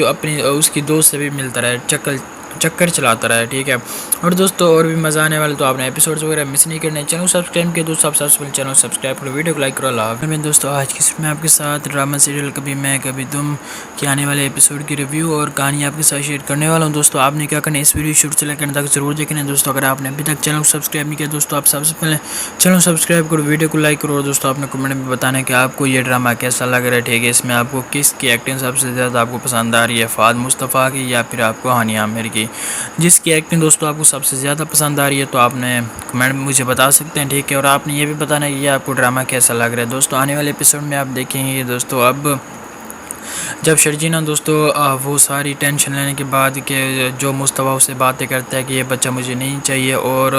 اپنی اس کی دوست سے بھی ملتا رہے، چکر چلاتا رہے، ٹھیک ہے۔ اور دوستو اور بھی مزہ آنے والے، تو آپ نے ایپیسوڈز وغیرہ مس نہیں کرنے، چینل سبسکرائب کیا دوستو، آپ سب سے پہلے چینل سبسکرائب کرو، ویڈیو کو لائک کرو۔ اللہ حافظ دوستو، آج کی میں آپ کے ساتھ ڈرامہ سیریل کبھی میں کبھی تم کے آنے والے ایپیسوڈ کی ریویو اور کہانی آپ کے ساتھ شیئر کرنے والا ہوں۔ دوستو آپ نے کیا کرنا ہے، اس ویڈیو شروع سے لے کر تک ضرور دیکھنا ہے۔ دوستو اگر آپ نے ابھی تک چینل کو سبسکرائب نہیں کیا دوستو، آپ سب سے پہلے چینل سبسکرائب کرو، ویڈیو کو لائک کرو، اور دوستو آپ نے کمنٹ میں بتانا ہے کہ آپ کو یہ ڈرامہ کیسا لگ رہا ہے، ٹھیک ہے۔ اس میں آپ کو کس کی ایکٹنگ سب سے زیادہ آپ کو پسند آ رہی ہے، فہد مصطفیٰ کی یا پھر آپ کو ہانی عامر کی، جس کی ایکٹنگ دوستو آپ کو سب سے زیادہ پسند آ رہی ہے، تو آپ نے کمنٹ میں مجھے بتا سکتے ہیں، ٹھیک ہے۔ اور آپ نے یہ بھی بتانا ہے کہ یہ آپ کو ڈرامہ کیسا لگ رہا ہے۔ دوستو آنے والے ایپیسوڈ میں آپ دیکھیں گے دوستو، اب جب شرجینا دوستو وہ ساری ٹینشن لینے کے بعد کہ جو مصطفیٰ اسے باتیں کرتا ہے کہ یہ بچہ مجھے نہیں چاہیے، اور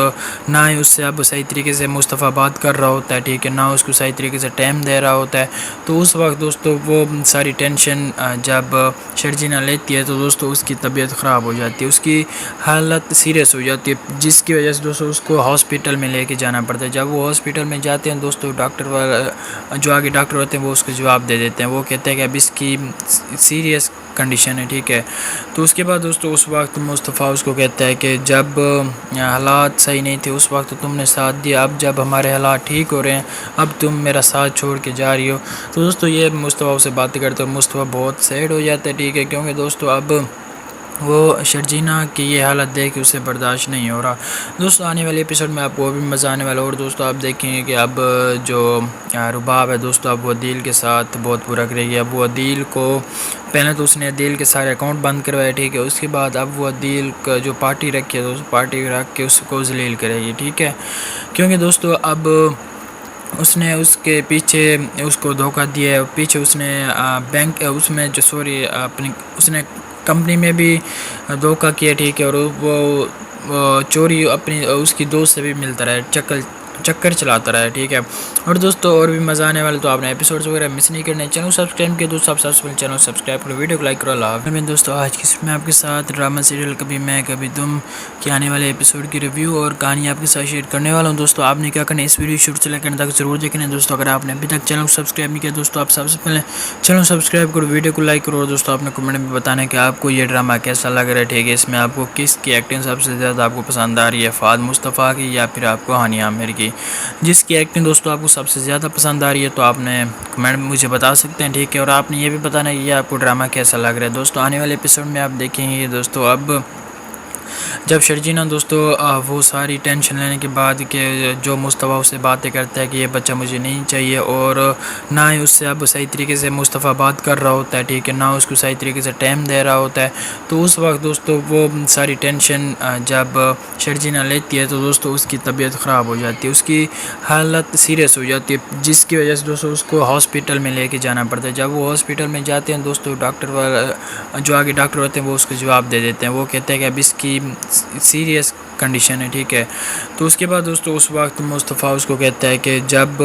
نہ ہی اس سے اب صحیح طریقے سے مصطفیٰ بات کر رہا ہوتا ہے، ٹھیک ہے، نہ اس کو صحیح طریقے سے ٹائم دے رہا ہوتا ہے، تو اس وقت دوستو وہ ساری ٹینشن جب شرجینا لیتی ہے تو دوستو اس کی طبیعت خراب ہو جاتی ہے، اس کی حالت سیریس ہو جاتی ہے، جس کی وجہ سے دوستو اس کو ہاسپٹل میں لے کے جانا پڑتا ہے۔ جب وہ ہاسپٹل میں جاتے ہیں دوستو، ڈاکٹر جو آگے ڈاکٹر ہوتے ہیں وہ اس کو جواب دے دیتے ہیں، وہ کہتے ہیں کہ اب اس کی سیریس کنڈیشن ہے، ٹھیک ہے۔ تو اس کے بعد دوستو اس وقت مصطفیٰ اس کو کہتا ہے کہ جب حالات صحیح نہیں تھے اس وقت تم نے ساتھ دیا، اب جب ہمارے حالات ٹھیک ہو رہے ہیں اب تم میرا ساتھ چھوڑ کے جا رہی ہو۔ تو دوستو یہ مصطفیٰ سے باتیں کرتے ہیں، مصطفیٰ بہت سیڈ ہو جاتا ہے، ٹھیک ہے، کیونکہ دوستو اب وہ شرجینا کی یہ حالت دیکھ کے اسے برداشت نہیں ہو رہا۔ دوستو آنے والے ایپیسوڈ میں آپ کو بھی مزہ آنے والا، اور دوستو آپ دیکھیں گے کہ اب جو رباب ہے دوستو اب وہ عدیل کے ساتھ بہت برا کرے گی۔ اب وہ عدیل کو پہلے تو اس نے عدیل کے سارے اکاؤنٹ بند کروائے، ٹھیک ہے، اس کے بعد اب وہ عدیل کا جو پارٹی رکھی ہے دوستو، پارٹی رکھ کے اس کو ذلیل کرے گی، ٹھیک ہے، کیونکہ دوستو اب اس نے اس کے پیچھے اس کو دھوکہ دیا ہے، پیچھے اس نے بینک اس میں جو سوری اپنی اس نے کمپنی میں بھی دھوکہ کیا، ٹھیک ہے، اور وہ چوری اپنی اس کی دوست سے بھی ملتا رہے، چکر چلاتا رہا ہے، ٹھیک ہے۔ اور دوستو اور بھی مزہ آنے والے، تو آپ نے ایپیسوڈز وغیرہ مس نہیں کرنے، چینل سبسکرائب کیا دوستو، آپ سب سے پہلے چینل سبسکرائب کرو، ویڈیو کو لائک کرو۔ اللہ حافظ دوستو، آج کی میں آپ کے ساتھ ڈرامہ سیریل کبھی میں کبھی تم کے آنے والے ایپیسوڈ کی ریویو اور کہانی آپ کے ساتھ شیئر کرنے والا ہوں۔ دوستو آپ نے کیا کرنا ہے، اس ویڈیو شروع سے لے کر تک ضرور دیکھنا ہے۔ دوستو اگر آپ نے ابھی تک چینل کو سبسکرائب نہیں کیا دوستو، آپ سب سے پہلے چینل سبسکرائب کرو، ویڈیو کو لائک کرو، اور دوستو آپ نے کمنٹ میں بتانا ہے کہ آپ کو یہ ڈرامہ کیسا لگ رہا ہے، ٹھیک ہے، اس میں آپ کو کس کی ایکٹنگ سب سے زیادہ آپ کو پسند آ رہی ہے، فہد مصطفیٰ کی یا پھر آپ کو ہانی عامر کی، جس کی ایکٹنگ دوستو آپ کو سب سے زیادہ پسند آ رہی ہے، تو آپ نے کمنٹ میں مجھے بتا سکتے ہیں، ٹھیک ہے۔ اور آپ نے یہ بھی بتانا ہے کہ یہ آپ کو ڈرامہ کیسا لگ رہا ہے۔ دوستو آنے والے ایپیسوڈ میں آپ دیکھیں گے دوستو، اب جب شرجینا دوستو وہ ساری ٹینشن لینے کے بعد کہ جو مصطفیٰ اسے باتیں کرتا ہے کہ یہ بچہ مجھے نہیں چاہیے، اور نہ ہی اس سے اب صحیح طریقے سے مصطفیٰ بات کر رہا ہوتا ہے، ٹھیک ہے، نہ اس کو صحیح طریقے سے ٹائم دے رہا ہوتا ہے، تو اس وقت دوستو وہ ساری ٹینشن جب شرجینا لیتی ہے تو دوستو اس کی طبیعت خراب ہو جاتی ہے، اس کی حالت سیریس ہو جاتی ہے، جس کی وجہ سے دوستو اس کو ہاسپٹل میں لے کے جانا پڑتا ہے۔ جب وہ ہاسپٹل میں جاتے ہیں دوستو، ڈاکٹر جو آگے ڈاکٹر ہوتے ہیں وہ اس کو جواب دے دیتے ہیں، وہ کہتے ہیں کہ اب اس کی سیریس کنڈیشن ہے، ٹھیک ہے۔ تو اس کے بعد دوستو اس وقت مصطفیٰ اس کو کہتا ہے کہ جب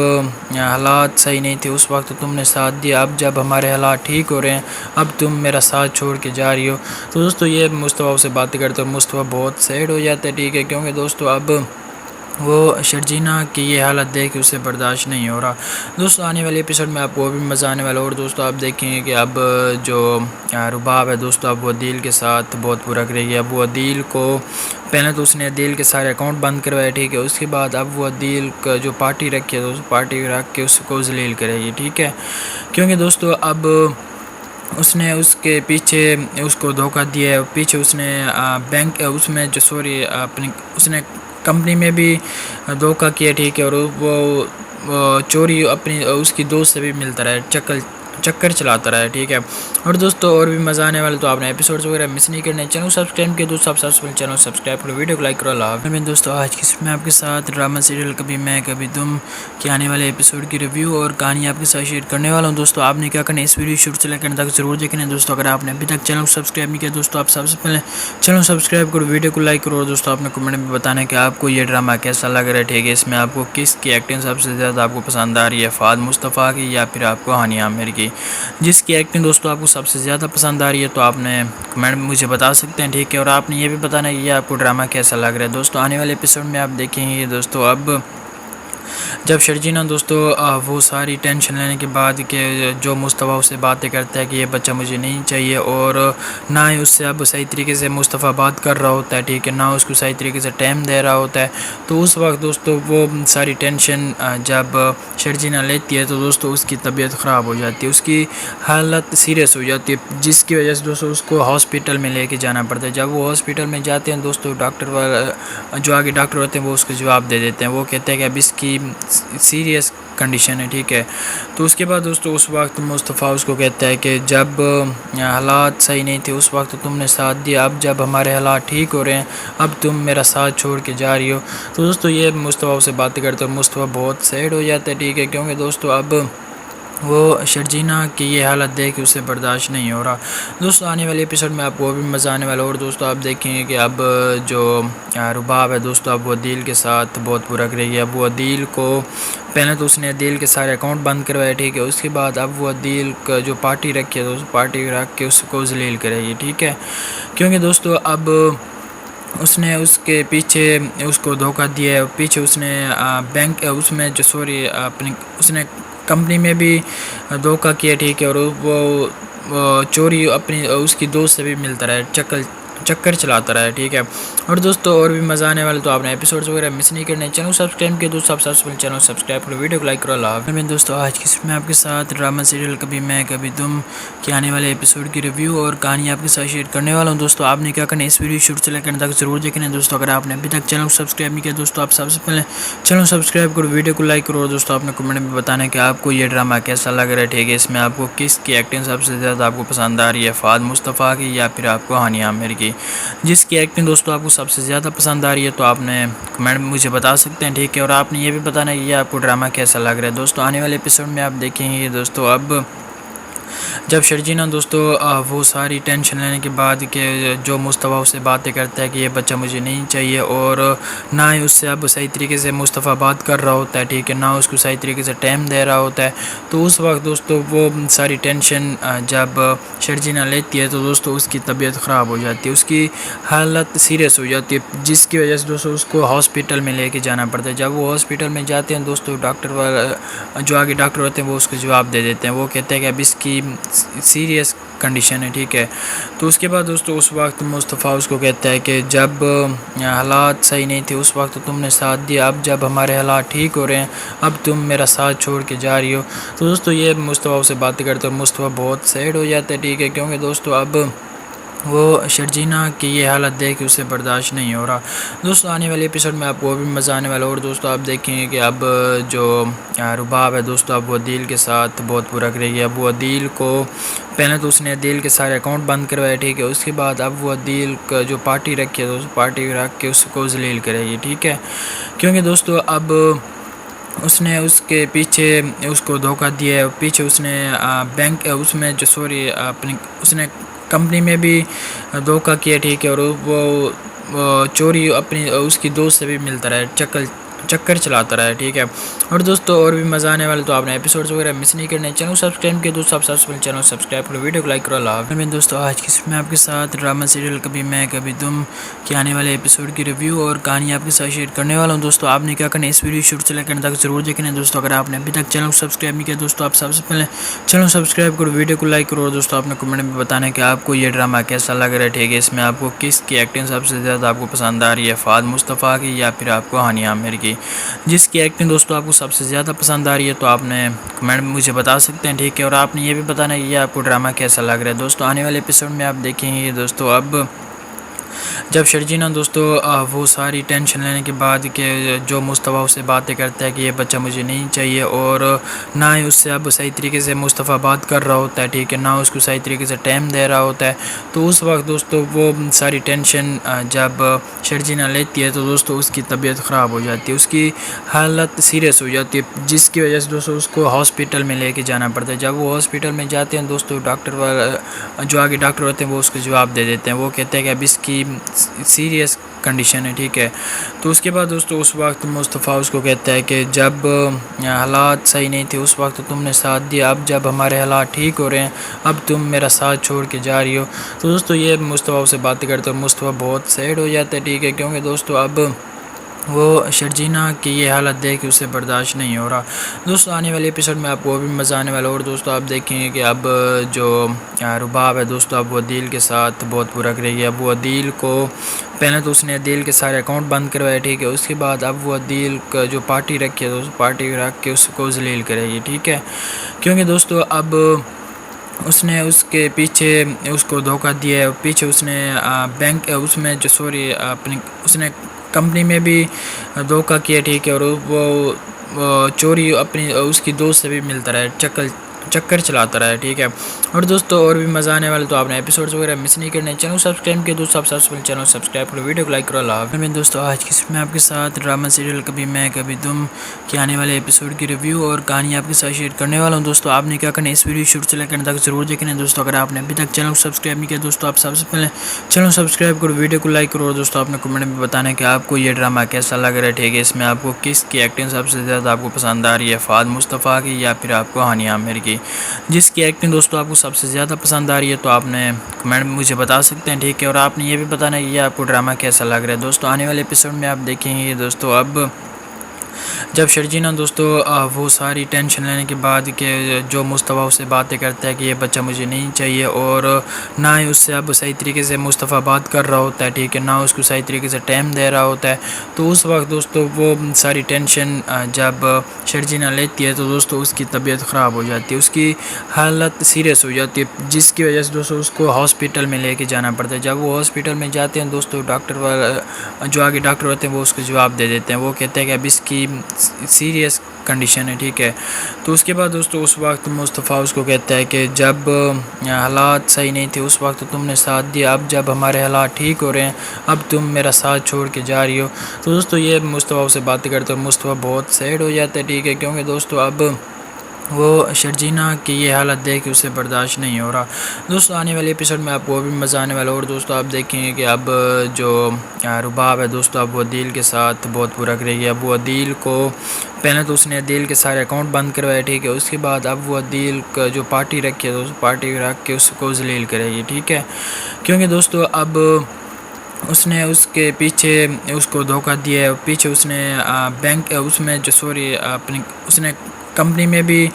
حالات صحیح نہیں تھے اس وقت تم نے ساتھ دیا، اب جب ہمارے حالات ٹھیک ہو رہے ہیں اب تم میرا ساتھ چھوڑ کے جا رہی ہو۔ تو دوستو یہ مصطفیٰ سے باتیں کرتے ہیں، مصطفیٰ بہت سیڈ ہو جاتا ہے، ٹھیک ہے، کیونکہ دوستو اب وہ شرجینا کی یہ حالت دیکھ کے اسے برداشت نہیں ہو رہا۔ دوستو آنے والے ایپیسوڈ میں آپ کو بھی مزہ آنے والا، اور دوستو آپ دیکھیں گے کہ اب جو رباب ہے دوستو اب وہ عدیل کے ساتھ بہت برا کرے گی۔ اب وہ عدیل کو پہلے تو اس نے عدیل کے سارے اکاؤنٹ بند کروائے، ٹھیک ہے، اس کے بعد اب وہ عدیل کا جو پارٹی رکھی ہے دوستو، پارٹی رکھ کے اس کو ذلیل کرے گی، ٹھیک ہے، کیونکہ دوستو اب اس نے اس کے پیچھے اس کو دھوکہ دیا ہے، پیچھے اس نے بینک اس میں جو سوری اپنی اس نے کمپنی میں بھی دھوکہ کیا، ٹھیک ہے، اور وہ چوری اپنی اس کی دوست سے بھی ملتا رہے، چکر چلاتا رہا ہے، ٹھیک ہے۔ اور دوستو اور بھی مزہ آنے والے، تو آپ نے ایپیسوڈز وغیرہ مس نہیں کرنے، چینل سبسکرائب کیا دوستو، آپ سب سے پہلے چینل سبسکرائب کرو، ویڈیو کو لائک کرو۔ اللہ حافظ دوستو، آج کی میں آپ کے ساتھ ڈرامہ سیریل کبھی میں کبھی تم کے آنے والے ایپیسوڈ کی ریویو اور کہانی آپ کے ساتھ شیئر کرنے والا ہوں۔ دوستو آپ نے کیا کرنا ہے، اس ویڈیو شروع سے لے کر تک ضرور دیکھنا ہے۔ دوستو اگر آپ نے ابھی تک چینل کو سبسکرائب نہیں کیا دوستو، آپ سب سے پہلے چینل سبسکرائب کرو، ویڈیو کو لائک کرو، اور دوستو آپ نے کمنٹ میں بتانا ہے کہ آپ کو یہ ڈرامہ کیسا لگ رہا ہے، ٹھیک ہے، اس میں آپ کو کس کی ایکٹنگ سب سے زیادہ آپ کو پسند آ رہی ہے، فہد مصطفیٰ کی یا پھر آپ کو ہانی عامر کی، جس کی ایکٹنگ دوستو آپ کو سب سے زیادہ پسند آ رہی ہے، تو آپ نے کمنٹ میں مجھے بتا سکتے ہیں، ٹھیک ہے۔ اور آپ نے یہ بھی بتانا ہے کہ یہ آپ کو ڈرامہ کیسا لگ رہا ہے۔ دوستو آنے والے ایپیسوڈ میں آپ دیکھیں گے دوستو، اب جب شرجینا دوستو وہ ساری ٹینشن لینے کے بعد کہ جو مصطفیٰ سے باتیں کرتا ہے کہ یہ بچہ مجھے نہیں چاہیے، اور نہ ہی اس سے اب صحیح طریقے سے مصطفیٰ بات کر رہا ہوتا ہے، ٹھیک ہے، نہ اس کو صحیح طریقے سے ٹائم دے رہا ہوتا ہے، تو اس وقت دوستو وہ ساری ٹینشن جب شرجینا لیتی ہے تو دوستو اس کی طبیعت خراب ہو جاتی ہے، اس کی حالت سیریس ہو جاتی ہے، جس کی وجہ سے دوستو اس کو ہاسپٹل میں لے کے جانا پڑتا ہے۔ جب وہ ہاسپٹل میں جاتے ہیں دوستو، ڈاکٹر جو آگے ڈاکٹر ہوتے ہیں وہ اس کو جواب دے دیتے ہیں، وہ کہتے ہیں کہ اب اس کی سیریس کنڈیشن ہے، ٹھیک ہے۔ تو اس کے بعد دوستو اس وقت مصطفیٰ اس کو کہتا ہے کہ جب حالات صحیح نہیں تھے اس وقت تم نے ساتھ دیا، اب جب ہمارے حالات ٹھیک ہو رہے ہیں اب تم میرا ساتھ چھوڑ کے جا رہی ہو۔ تو دوستو یہ مصطفیٰ سے باتیں کرتے ہیں، مصطفیٰ بہت سیڈ ہو جاتا ہے، ٹھیک ہے، کیونکہ دوستو اب وہ شرجینا کی یہ حالت دیکھ کے اسے برداشت نہیں ہو رہا۔ دوستو آنے والے ایپیسوڈ میں آپ کو بھی مزہ آنے والا، اور دوستو آپ دیکھیں گے کہ اب جو رباب ہے دوستو اب وہ عدیل کے ساتھ بہت برا کرے گی۔ اب وہ عدیل کو پہلے تو اس نے عدیل کے سارے اکاؤنٹ بند کروائے، ٹھیک ہے، اس کے بعد اب وہ عدیل کا جو پارٹی رکھی ہے تو پارٹی رکھ کے اس کو ذلیل کرے گی، ٹھیک ہے، کیونکہ دوستو اب اس نے اس کے پیچھے اس کو دھوکہ دیا ہے، پیچھے اس نے بینک اس میں جو اپنی اس نے کمپنی میں بھی دھوکہ کیا، ٹھیک ہے، اور وہ چوری اپنی اس کی دوست سے بھی ملتا رہا ہے، چکر چلاتا رہا ہے، ٹھیک ہے۔ اور دوستو اور بھی مزہ آنے والے، تو آپ نے ایپیسوڈز وغیرہ مس نہیں کرنے، چینل سبسکرائب کیا دوستو، آپ سب چینل سبسکرائب کرو، ویڈیو کو لائک کرو، اللہ حافظ۔ دوستو آج کی میں آپ کے ساتھ ڈرامہ سیریل کبھی میں کبھی تم کے آنے والے ایپیسوڈ کی ریویو اور کہانی آپ کے ساتھ شیئر کرنے والا ہوں۔ دوستو آپ نے کیا کرنا ہے، اس ویڈیو شروع سے لے کر تک ضرور دیکھنا ہے۔ دوستو اگر آپ نے ابھی تک چینل کو سبسکرائب نہیں کیا دوستو، آپ سب سے پہلے چینل سبسکرائب کرو، ویڈیو کو لائک کرو، اور دوستو آپ نے کمنٹ میں بتانا ہے کہ آپ کو یہ ڈرامہ کیسا لگ رہا ہے، ٹھیک ہے، اس میں آپ کو کس کی ایکٹنگ سب سے زیادہ آپ کو پسند آ رہی ہے، فہد مصطفیٰ کی یا پھر آپ کو ہانیہ عامر کی، جس کی ایکٹنگ دوستو آپ کو سب سے زیادہ پسند آ رہی ہے تو آپ نے کمنٹ میں مجھے بتا سکتے ہیں، ٹھیک ہے، اور آپ نے یہ بھی بتانا ہے کہ یہ آپ کو ڈرامہ کیسا لگ رہا ہے۔ دوستو آنے والے ایپیسوڈ میں آپ دیکھیں گے دوستو اب جب شرجینا دوستو وہ ساری ٹینشن لینے کے بعد کہ جو مصطفیٰ سے باتیں کرتا ہے کہ یہ بچہ مجھے نہیں چاہیے، اور نہ ہی اس سے اب صحیح طریقے سے مصطفیٰ بات کر رہا ہوتا ہے، ٹھیک ہے، نہ اس کو صحیح طریقے سے ٹائم دے رہا ہوتا ہے، تو اس وقت دوستو وہ ساری ٹینشن جب شرجینا لیتی ہے تو دوستو اس کی طبیعت خراب ہو جاتی ہے، اس کی حالت سیریس ہو جاتی ہے، جس کی وجہ سے دوستو اس کو ہاسپٹل میں لے کے جانا پڑتا ہے۔ جب وہ ہاسپٹل میں جاتے ہیں دوستو، ڈاکٹر جو آگے ڈاکٹر ہوتے ہیں وہ اس کو جواب دے دیتے ہیں، وہ کہتے ہیں کہ اب اس کی سیریس کنڈیشن ہے، ٹھیک ہے۔ تو اس کے بعد دوستو اس وقت مصطفیٰ اس کو کہتا ہے کہ جب حالات صحیح نہیں تھے اس وقت تم نے ساتھ دیا، اب جب ہمارے حالات ٹھیک ہو رہے ہیں اب تم میرا ساتھ چھوڑ کے جا رہی ہو۔ تو دوستو یہ مصطفیٰ سے باتیں کرتے ہیں، مصطفیٰ بہت سیڈ ہو جاتا ہے، ٹھیک ہے، کیونکہ دوستو اب وہ شرجینا کی یہ حالت دیکھ کے اسے برداشت نہیں ہو رہا۔ دوستو آنے والے ایپیسوڈ میں آپ کو بھی مزہ آنے والا، اور دوستو آپ دیکھیں گے کہ اب جو رباب ہے دوستو اب وہ عدیل کے ساتھ بہت برا کرے گی۔ اب وہ عدیل کو پہلے تو اس نے عدیل کے سارے اکاؤنٹ بند کروائے، ٹھیک ہے، اس کے بعد اب وہ عدیل کا جو پارٹی رکھی ہے تو پارٹی رکھ کے اس کو ذلیل کرے گی، ٹھیک ہے، کیونکہ دوستو اب اس نے اس کے پیچھے اس کو دھوکہ دیا ہے، پیچھے اس نے بینک اس میں جو اپنی اس نے کمپنی میں بھی دھوکہ کیا، ٹھیک ہے، اور وہ چوری اپنی اس کی دوست سے بھی ملتا رہا ہے، چکر چلاتا رہا ہے، ٹھیک ہے۔ اور دوستو اور بھی مزہ آنے والے، تو آپ نے ایپیسوڈز وغیرہ مس نہیں کرنے، چینل سبسکرائب کیا دوستو، آپ سب سے پہلے چینل سبسکرائب کرو، ویڈیو کو لائک کرو، اللہ حافظ۔ دوستو آج کی میں آپ کے ساتھ ڈرامہ سیریل کبھی میں کبھی تم کے آنے والے ایپیسوڈ کی ریویو اور کہانی آپ کے ساتھ شیئر کرنے والا ہوں۔ دوستو آپ نے کیا کرنا ہے، اس ویڈیو شروع سے لے کر تک ضرور دیکھنا ہے۔ دوستو اگر آپ نے ابھی تک چینل کو سبسکرائب نہیں کیا دوستو، آپ سب سے پہلے چینل سبسکرائب کرو، ویڈیو کو لائک کرو، اور دوستو آپ نے کمنٹ میں بتانا ہے کہ آپ کو یہ ڈرامہ کیسا لگ رہا ہے، ٹھیک ہے، اس میں آپ کو کس کی ایکٹنگ سب سے زیادہ آپ کو پسند آ رہی ہے، فہد مصطفیٰ کی یا پھر آپ کو ہانیہ عامر کی، جس کی ایکٹنگ دوستو آپ کو سب سے زیادہ پسند آ رہی ہے تو آپ نے کمنٹ میں مجھے بتا سکتے ہیں، ٹھیک ہے، اور آپ نے یہ بھی بتانا ہے کہ یہ آپ کو ڈرامہ کیسا لگ رہا ہے۔ دوستو آنے والے ایپیسوڈ میں آپ دیکھیں گے دوستو اب جب شرجینا دوستو وہ ساری ٹینشن لینے کے بعد کہ جو مصطفیٰ سے باتیں کرتا ہے کہ یہ بچہ مجھے نہیں چاہیے، اور نہ ہی اس سے اب صحیح طریقے سے مصطفیٰ بات کر رہا ہوتا ہے، ٹھیک ہے، نہ اس کو صحیح طریقے سے ٹائم دے رہا ہوتا ہے، تو اس وقت دوستو وہ ساری ٹینشن جب شرجینا لیتی ہے تو دوستو اس کی طبیعت خراب ہو جاتی ہے، اس کی حالت سیریس ہو جاتی ہے، جس کی وجہ سے دوستو اس کو ہاسپٹل میں لے کے جانا پڑتا ہے۔ جب وہ ہاسپٹل میں جاتے ہیں دوستو، ڈاکٹر جو آگے ڈاکٹر ہوتے ہیں وہ اس کو جواب دے دیتے ہیں، وہ کہتے ہیں کہ اب اس کی سیریس کنڈیشن ہے، ٹھیک ہے۔ تو اس کے بعد دوستو اس وقت مصطفیٰ اس کو کہتا ہے کہ جب حالات صحیح نہیں تھے اس وقت تم نے ساتھ دیا، اب جب ہمارے حالات ٹھیک ہو رہے ہیں اب تم میرا ساتھ چھوڑ کے جا رہی ہو۔ تو دوستو یہ مصطفیٰ سے باتیں کرتے ہیں، مصطفیٰ بہت سیڈ ہو جاتا ہے، ٹھیک ہے، کیونکہ دوستو اب وہ شرجینا کی یہ حالت دیکھ کے اسے برداشت نہیں ہو رہا۔ دوستو آنے والے ایپیسوڈ میں آپ کو بھی مزہ آنے والا، اور دوستو آپ دیکھیں گے کہ اب جو رباب ہے دوستو اب وہ عدیل کے ساتھ بہت برا کرے گی۔ اب وہ عدیل کو پہلے تو اس نے عدیل کے سارے اکاؤنٹ بند کروائے، ٹھیک ہے، اس کے بعد اب وہ عدیل کا جو پارٹی رکھی ہے دوستو پارٹی رکھ کے اس کو ذلیل کرے گی، ٹھیک ہے، کیونکہ دوستو اب اس نے اس کے پیچھے اس کو دھوکہ دیا ہے، پیچھے اس نے بینک اس میں جو سوری اپنی اس نے کمپنی میں بھی دھوکہ کیا، ٹھیک ہے، اور وہ چوری اپنی اس کی دوست سے بھی ملتا رہا، چکر چلاتا رہا ہے، ٹھیک ہے، اور دوستو اور بھی مزہ آنے والے، تو آپ نے ایپیسوڈز وغیرہ مس نہیں کرنے، چینل سبسکرائب کیا دوستو، آپ سب چینل سبسکرائب کرو، ویڈیو کو لائک کرو، اللہ حافظ۔ دوستو آج کی میں آپ کے ساتھ ڈرامہ سیریل کبھی میں کبھی تم کے آنے والے ایپیسوڈ کی ریویو اور کہانی آپ کے ساتھ شیئر کرنے والا ہوں۔ دوستو آپ نے کیا کرنا ہے، اس ویڈیو شروع سے لے کر تک ضرور دیکھنا ہے۔ دوستو اگر آپ نے ابھی تک چینل کو سبسکرائب نہیں کیا دوستو، آپ سب سے پہلے چینل سبسکرائب کرو، ویڈیو کو لائک کرو، اور دوستو آپ نے کمنٹ میں بتانا ہے کہ آپ کو یہ ڈرامہ کیسا لگ رہا ہے، ٹھیک ہے، اس میں آپ کو کس کی ایکٹنگ سب سے زیادہ آپ کو پسند آ رہی ہے، فہد مصطفیٰ کی یا پھر آپ کو ہانی عامر کی، جس کی ایکٹنگ دوستو آپ کو سب سے زیادہ پسند آ رہی ہے تو آپ نے کمنٹ میں مجھے بتا سکتے ہیں، ٹھیک ہے، اور آپ نے یہ بھی بتانا ہے کہ یہ آپ کو ڈرامہ کیسا لگ رہا ہے۔ دوستو آنے والے ایپیسوڈ میں آپ دیکھیں گے دوستو اب جب شرجینا دوستو وہ ساری ٹینشن لینے کے بعد کہ جو مصطفیٰ سے باتیں کرتا ہے کہ یہ بچہ مجھے نہیں چاہیے، اور نہ ہی اس سے اب صحیح طریقے سے مصطفیٰ بات کر رہا ہوتا ہے، ٹھیک ہے، نہ اس کو صحیح طریقے سے ٹائم دے رہا ہوتا ہے، تو اس وقت دوستو وہ ساری ٹینشن جب شرجینا لیتی ہے تو دوستو اس کی طبیعت خراب ہو جاتی ہے، اس کی حالت سیریس ہو جاتی ہے، جس کی وجہ سے دوستو اس کو ہاسپٹل میں لے کے جانا پڑتا ہے۔ جب وہ ہاسپٹل میں جاتے ہیں دوستو ڈاکٹر جو آگے ڈاکٹر ہوتے ہیں وہ اس کو جواب دے دیتے ہیں، وہ کہتے ہیں کہ اب اس کی سیریس کنڈیشن ہے، ٹھیک ہے، تو اس کے بعد دوستو اس وقت مصطفیٰ اس کو کہتا ہے کہ جب حالات صحیح نہیں تھے اس وقت تم نے ساتھ دیا، اب جب ہمارے حالات ٹھیک ہو رہے ہیں اب تم میرا ساتھ چھوڑ کے جا رہی ہو، تو دوستو یہ مصطفیٰ سے باتیں کرتے ہیں اور مصطفیٰ بہت سیڈ ہو جاتا ہے، ٹھیک ہے، کیونکہ دوستو اب وہ شرجینا کی یہ حالت دیکھ کے اسے برداشت نہیں ہو رہا۔ دوستو آنے والے ایپیسوڈ میں آپ کو بھی مزہ آنے والا، اور دوستو آپ دیکھیں گے کہ اب جو رباب ہے دوستو اب وہ عدیل کے ساتھ بہت برا کرے گی۔ اب وہ عدیل کو پہلے تو اس نے عدیل کے سارے اکاؤنٹ بند کروائے، ٹھیک ہے، اس کے بعد اب وہ عدیل کا جو پارٹی رکھی ہے دوستو پارٹی رکھ کے اس کو ذلیل کرے گی، ٹھیک ہے، کیونکہ دوستو اب اس نے اس کے پیچھے اس کو دھوکہ دیا ہے، پیچھے اس نے بینک اس میں جو سوری اپنی اس نے کمپنی میں بھی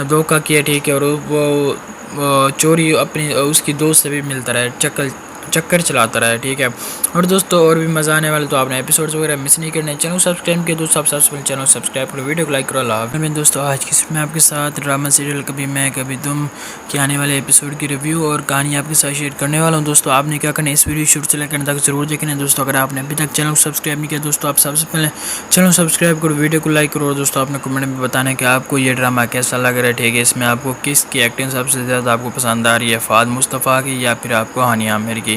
دھوکہ کیا، ٹھیک ہے، اور وہ چوری اپنی اس کی دوست سے بھی ملتا رہا، چکر چلاتا رہا ہے، ٹھیک ہے، اور دوستو اور بھی مزہ آنے والے، تو آپ نے ایپیسوڈز وغیرہ مس نہیں کرنے، چینل سبسکرائب کیا دوستو، آپ سب چینل سبسکرائب کرو، ویڈیو کو لائک کرو، اللہ حافظ۔ دوستو آج کی میں آپ کے ساتھ ڈرامہ سیریل کبھی میں کبھی تم کے آنے والے ایپیسوڈ کی ریویو اور کہانی آپ کے ساتھ شیئر کرنے والا ہوں۔ دوستو آپ نے کیا کرنا ہے، اس ویڈیو شروع سے لے کر تک ضرور دیکھنا ہے۔ دوستو اگر آپ نے ابھی تک چینل کو سبسکرائب نہیں کیا دوستو، آپ سب سے پہلے چینل سبسکرائب کرو، ویڈیو کو لائک کرو، اور دوستو آپ نے کمنٹ میں بتانا ہے کہ آپ کو یہ ڈرامہ کیسا لگ رہا ہے، ٹھیک ہے، اس میں آپ کو کس کی ایکٹنگ سب سے زیادہ آپ کو پسند آ رہی ہے، فہد مصطفیٰ کی یا پھر آپ کو ہانی عامر کی،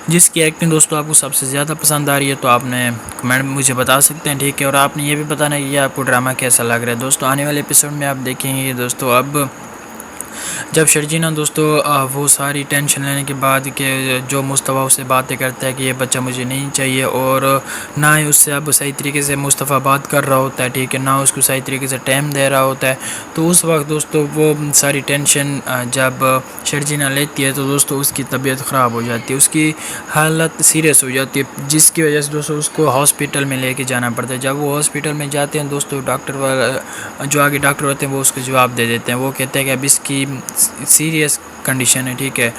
جس کی ایکٹنگ دوستو آپ کو سب سے زیادہ پسند آ رہی ہے تو آپ نے کمنٹ میں مجھے بتا سکتے ہیں، ٹھیک ہے، اور آپ نے یہ بھی بتانا ہے کہ یہ آپ کو ڈرامہ کیسا لگ رہا ہے۔ دوستو آنے والے ایپیسوڈ میں آپ دیکھیں گے دوستو اب جب شرجینا دوستو وہ ساری ٹینشن لینے کے بعد کہ جو مصطفیٰ سے باتیں کرتا ہے کہ یہ بچہ مجھے نہیں چاہیے، اور نہ ہی اس سے اب صحیح طریقے سے مصطفیٰ بات کر رہا ہوتا ہے، ٹھیک ہے، نہ اس کو صحیح طریقے سے ٹائم دے رہا ہوتا ہے، تو اس وقت دوستو وہ ساری ٹینشن جب شرجینا لیتی ہے تو دوستو اس کی طبیعت خراب ہو جاتی ہے، اس کی حالت سیریس ہو جاتی ہے، جس کی وجہ سے دوستو اس کو ہاسپٹل میں لے کے جانا پڑتا ہے۔ جب وہ ہاسپٹل میں جاتے ہیں دوستو ڈاکٹر جو آگے ڈاکٹر ہوتے ہیں وہ اس کو جواب دے دیتے ہیں، وہ کہتے ہیں کہ اب اس کی سیریس کنڈیشن ہے، ٹھیک ہے،